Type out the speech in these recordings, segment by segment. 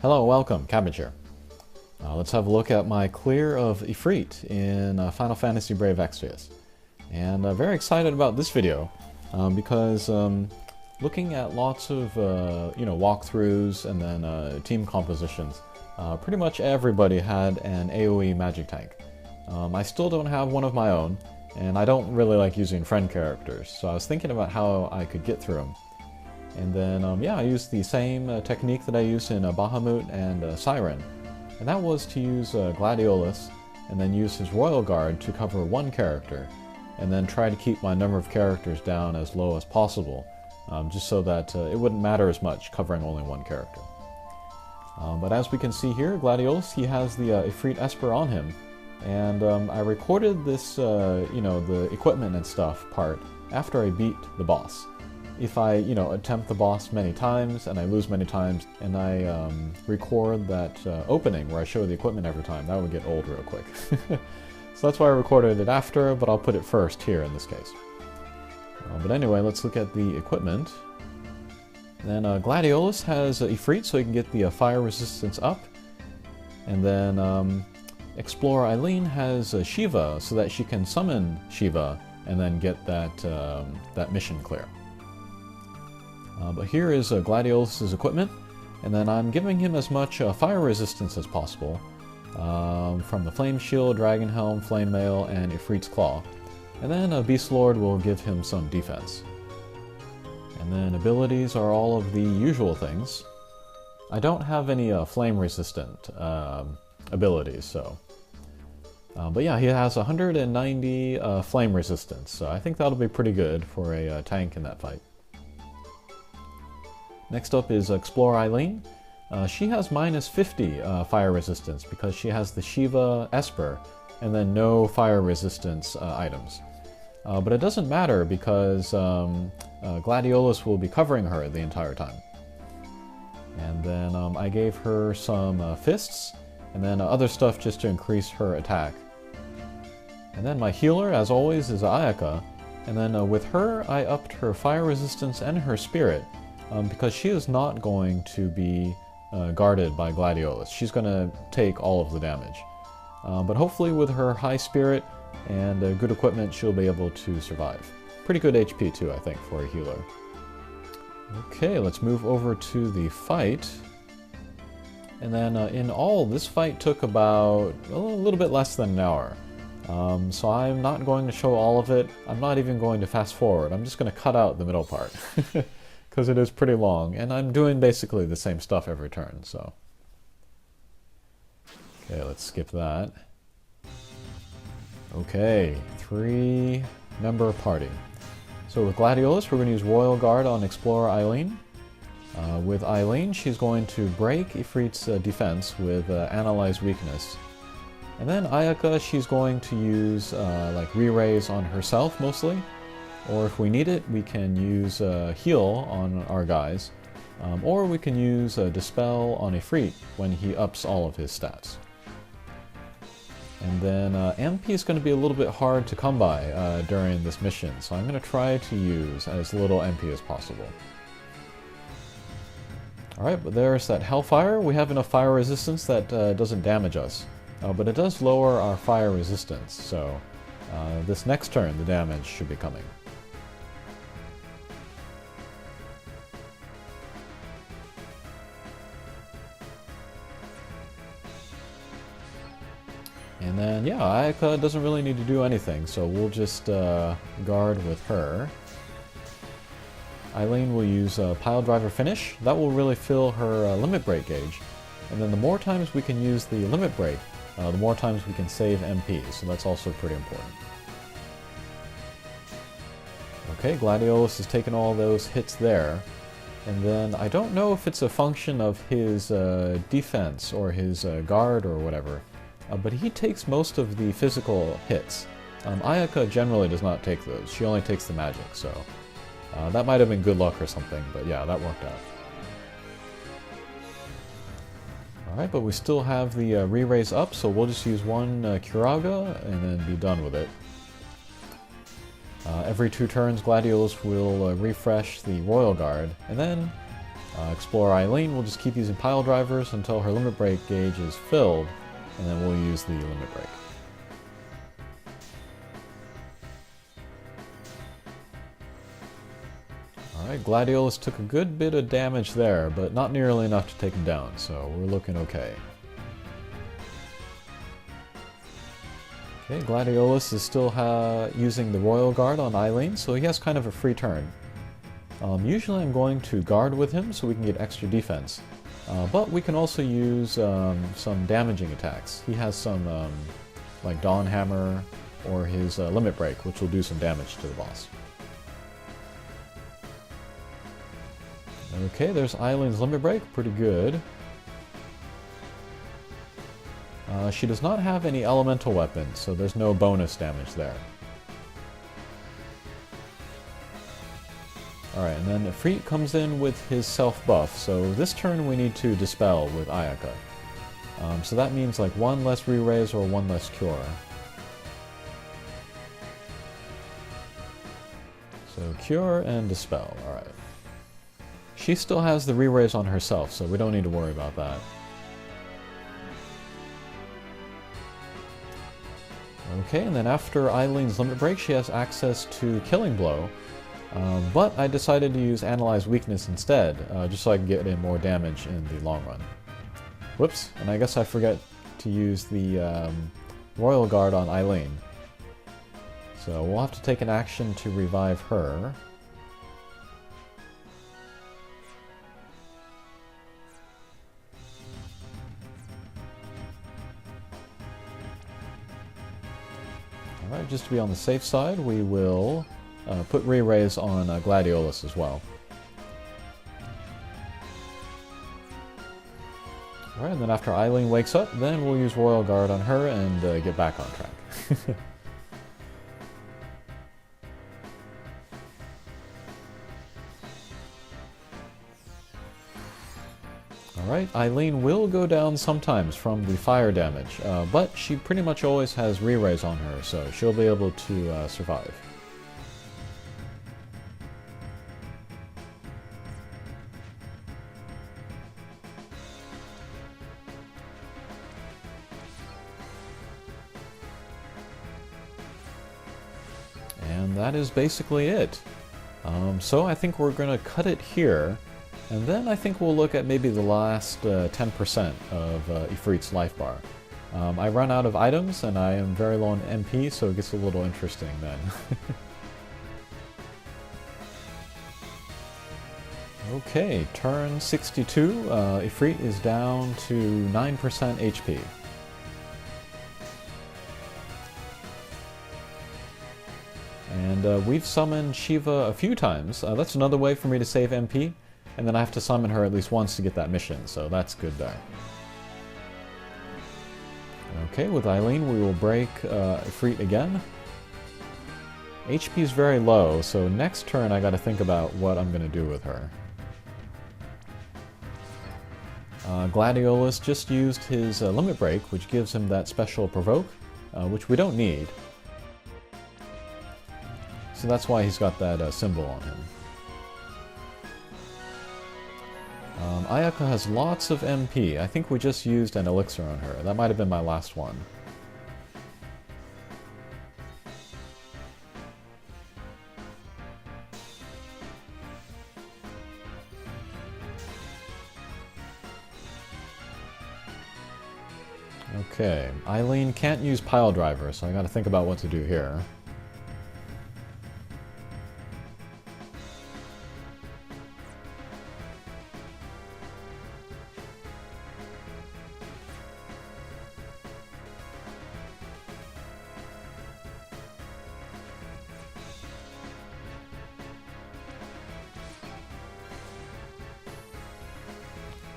Hello, welcome, Cabbage here. Let's have a look at my clear of Ifrit in Final Fantasy Brave Exvius. And very excited about this video because looking at lots of walkthroughs and then team compositions, pretty much everybody had an AoE magic tank. I still don't have one of my own, and I don't really like using friend characters, so I was thinking about how I could get through them. And then, I used the same technique that I used in Bahamut and Siren. And that was to use Gladiolus, and then use his Royal Guard to cover one character, and then try to keep my number of characters down as low as possible, just so that it wouldn't matter as much covering only one character. But as we can see here, Gladiolus, he has the Ifrit Esper on him, and I recorded this, the equipment and stuff part after I beat the boss. If I, attempt the boss many times, and I lose many times, and I record that opening where I show the equipment every time, that would get old real quick. So that's why I recorded it after, but I'll put it first here in this case. But anyway, let's look at the equipment. Then Gladiolus has Ifrit, so he can get the fire resistance up. And then Explorer Eileen has Shiva, so that she can summon Shiva, and then get that mission clear. But here is Gladiolus' equipment, and then I'm giving him as much fire resistance as possible from the Flame Shield, Dragon Helm, Flame Mail, and Ifrit's Claw. And then Beast Lord will give him some defense. And then abilities are all of the usual things. I don't have any flame resistant abilities, so. But yeah, he has 190 flame resistance, so I think that'll be pretty good for a tank in that fight. Next up is Explorer Eileen. She has minus 50 fire resistance because she has the Shiva Esper and then no fire resistance items. But it doesn't matter because Gladiolus will be covering her the entire time. And then I gave her some fists and then other stuff just to increase her attack. And then my healer, as always, is Ayaka. And then with her, I upped her fire resistance and her spirit. Because she is not going to be guarded by Gladiolus. She's going to take all of the damage. But hopefully with her high spirit and good equipment, she'll be able to survive. Pretty good HP too, I think, for a healer. Okay, let's move over to the fight. And then in all, this fight took about a little bit less than an hour. So I'm not going to show all of it. I'm not even going to fast forward. I'm just going to cut out the middle part. Because it is pretty long, and I'm doing basically the same stuff every turn, so. Okay, let's skip that. Okay, 3-member party. So with Gladiolus, we're going to use Royal Guard on Explorer Eileen. With Eileen, she's going to break Ifrit's defense with Analyze Weakness. And then Ayaka, she's going to use re-raise on herself mostly. Or if we need it, we can use Heal on our guys. Or we can use Dispel on Ifrit when he ups all of his stats. And then MP is going to be a little bit hard to come by during this mission, so I'm going to try to use as little MP as possible. Alright, but there's that Hellfire. We have enough fire resistance that doesn't damage us. But it does lower our fire resistance, so this next turn the damage should be coming. And then, yeah, Ayaka doesn't really need to do anything, so we'll just guard with her. Eileen will use Pile Driver Finish. That will really fill her Limit Break gauge. And then the more times we can use the Limit Break, the more times we can save MP, so that's also pretty important. Okay, Gladiolus has taken all those hits there. And then I don't know if it's a function of his defense or his guard or whatever. But he takes most of the physical hits. Ayaka generally does not take those. She only takes the magic, so that might have been good luck or something, but yeah, that worked out. Alright, but we still have the re-raise up, so we'll just use one Curaga and then be done with it. Every 2 turns, Gladiolus will refresh the Royal Guard, and then Explorer Eileen will just keep using pile drivers until her limit break gauge is filled, and then we'll use the limit break. Alright, Gladiolus took a good bit of damage there, but not nearly enough to take him down, so we're looking okay. Okay, Gladiolus is still using the Royal Guard on Eileen, so he has kind of a free turn. Usually I'm going to guard with him so we can get extra defense, but we can also use some damaging attacks. He has some like Dawn Hammer or his Limit Break, which will do some damage to the boss. Okay, there's Eileen's Limit Break, pretty good. She does not have any elemental weapons, so there's no bonus damage there. Alright, and then Ifrit comes in with his self-buff, so this turn we need to Dispel with Ayaka. So that means like one less re-raise or one less cure. So cure and Dispel, alright. She still has the re-raise on herself, so we don't need to worry about that. Okay, and then after Eileen's Limit Break, she has access to Killing Blow. But I decided to use Analyze Weakness instead, just so I can get in more damage in the long run. Whoops, and I guess I forgot to use the Royal Guard on Eileen. So we'll have to take an action to revive her. Alright, just to be on the safe side, we will put re-raise on Gladiolus as well. Alright, and then after Eileen wakes up, then we'll use Royal Guard on her and get back on track. Alright, Eileen will go down sometimes from the fire damage, but she pretty much always has re-raise on her, so she'll be able to survive. And that is basically it. So I think we're going to cut it here, and then I think we'll look at maybe the last 10% of Ifrit's life bar. I run out of items, and I am very low on MP, so it gets a little interesting then. Okay, turn 62, Ifrit is down to 9% HP. And we've summoned Shiva a few times. That's another way for me to save MP, and then I have to summon her at least once to get that mission, so that's good there. Okay, with Eileen we will break Ifrit again. HP is very low, so next turn I gotta think about what I'm gonna do with her. Gladiolus just used his Limit Break, which gives him that special Provoke, which we don't need. So that's why he's got that symbol on him. Ayaka has lots of MP. I think we just used an elixir on her. That might have been my last one. Okay, Eileen can't use Pile Driver, so I gotta think about what to do here.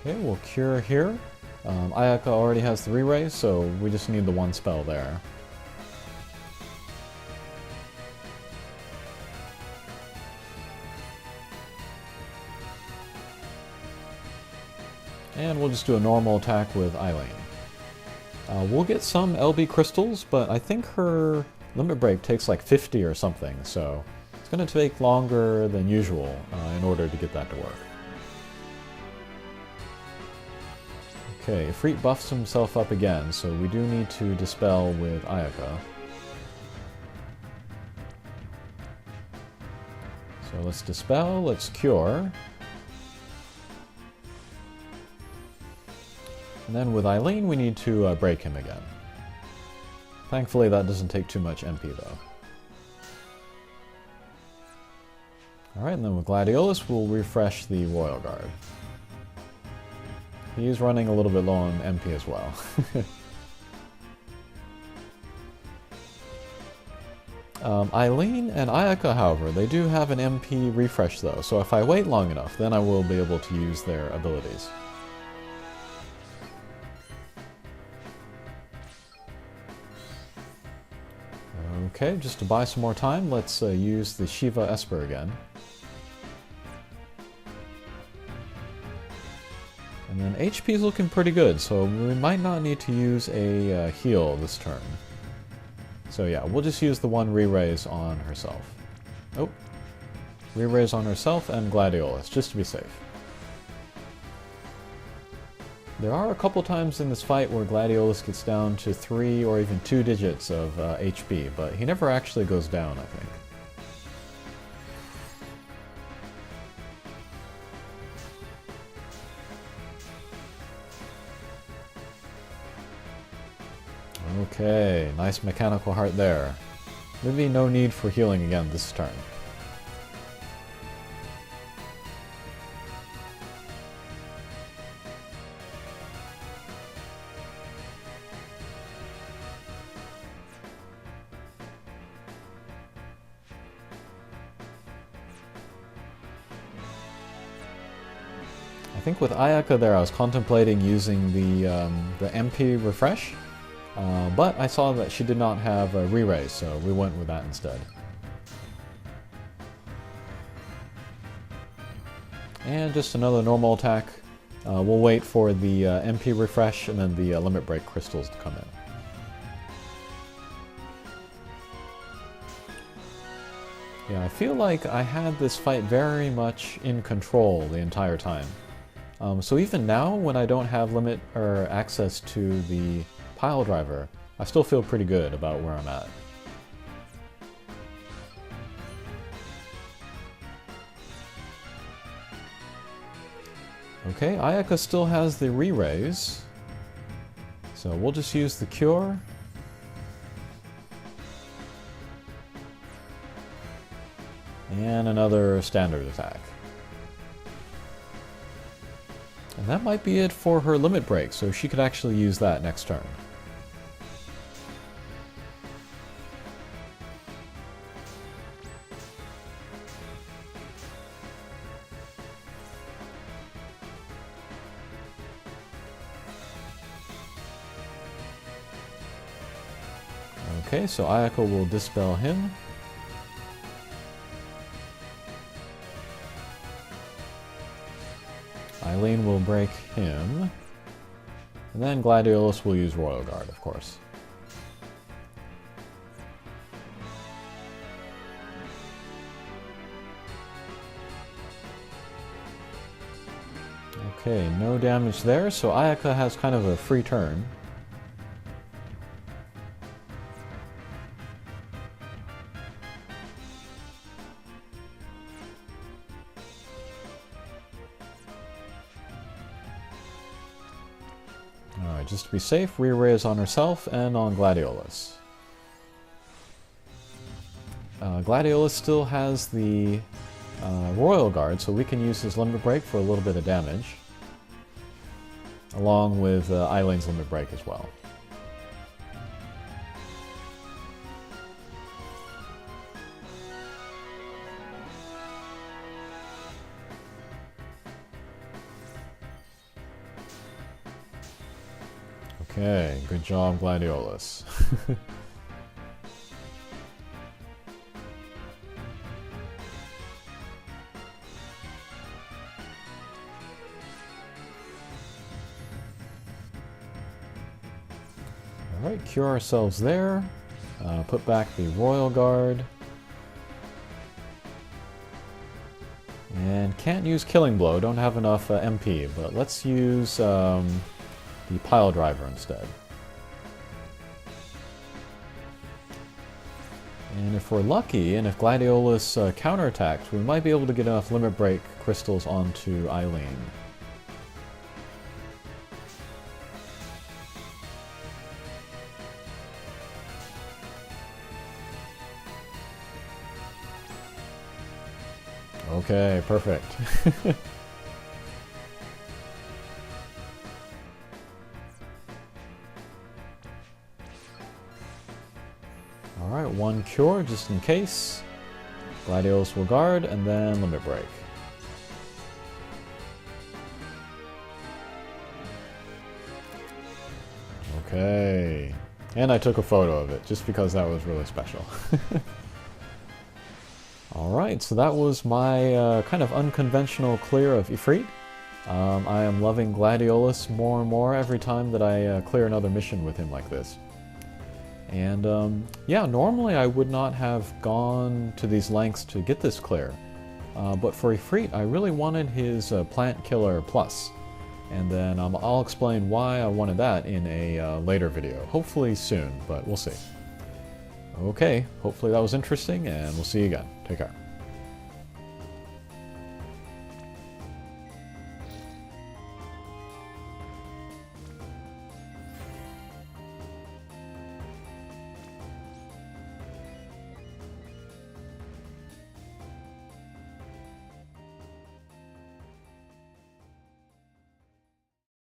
Okay, we'll cure here. Ayaka already has the re-raise, so we just need the one spell there. And we'll just do a normal attack with Eileen. We'll get some LB crystals, but I think her Limit Break takes like 50 or something, so it's going to take longer than usual in order to get that to work. Okay, Ifrit buffs himself up again, so we do need to dispel with Ayaka. So let's dispel, let's cure. And then with Eileen we need to break him again. Thankfully that doesn't take too much MP though. Alright, and then with Gladiolus we'll refresh the Royal Guard. He's running a little bit low on MP as well. Eileen and Ayaka, however, they do have an MP refresh though, so if I wait long enough, then I will be able to use their abilities. Okay, just to buy some more time, let's use the Shiva Esper again. And then HP is looking pretty good, so we might not need to use a heal this turn. So yeah, we'll just use the one re-raise on herself. Oh, re-raise on herself and Gladiolus, just to be safe. There are a couple times in this fight where Gladiolus gets down to 3 or even 2 digits of HP, but he never actually goes down, I think. Okay, nice mechanical heart there. Maybe no need for healing again this turn. I think with Ayaka there I was contemplating using the MP refresh. But I saw that she did not have a re-raise, so we went with that instead. And just another normal attack. We'll wait for the MP refresh and then the limit break crystals to come in. Yeah, I feel like I had this fight very much in control the entire time. So even now, when I don't have limit or access to the pile driver, I still feel pretty good about where I'm at. Okay, Ayaka still has the re-raise, so we'll just use the cure. And another standard attack. And that might be it for her limit break, so she could actually use that next turn. Okay, so Ayaka will dispel him. Eileen will break him. And then Gladiolus will use Royal Guard, of course. Okay, no damage there, so Ayaka has kind of a free turn. Alright, just to be safe, re-raise on herself and on Gladiolus. Gladiolus still has the Royal Guard, so we can use his limit break for a little bit of damage. Along with Eileen's limit break as well. Okay, good job, Gladiolus. Alright, cure ourselves there. Put back the Royal Guard. And can't use Killing Blow, don't have enough MP, but let's use the pile driver instead. And if we're lucky, and if Gladiolus counterattacks, we might be able to get enough limit break crystals onto Eileen. Okay, perfect. Alright, one cure just in case. Gladiolus will guard, and then limit break. Okay. And I took a photo of it, just because that was really special. Alright, so that was my kind of unconventional clear of Ifrit. I am loving Gladiolus more and more every time that I clear another mission with him like this. And yeah, normally I would not have gone to these lengths to get this clear. But for Ifrit, I really wanted his Plant Killer Plus. And then I'll explain why I wanted that in a later video. Hopefully soon, but we'll see. Okay, hopefully that was interesting, and we'll see you again. Take care.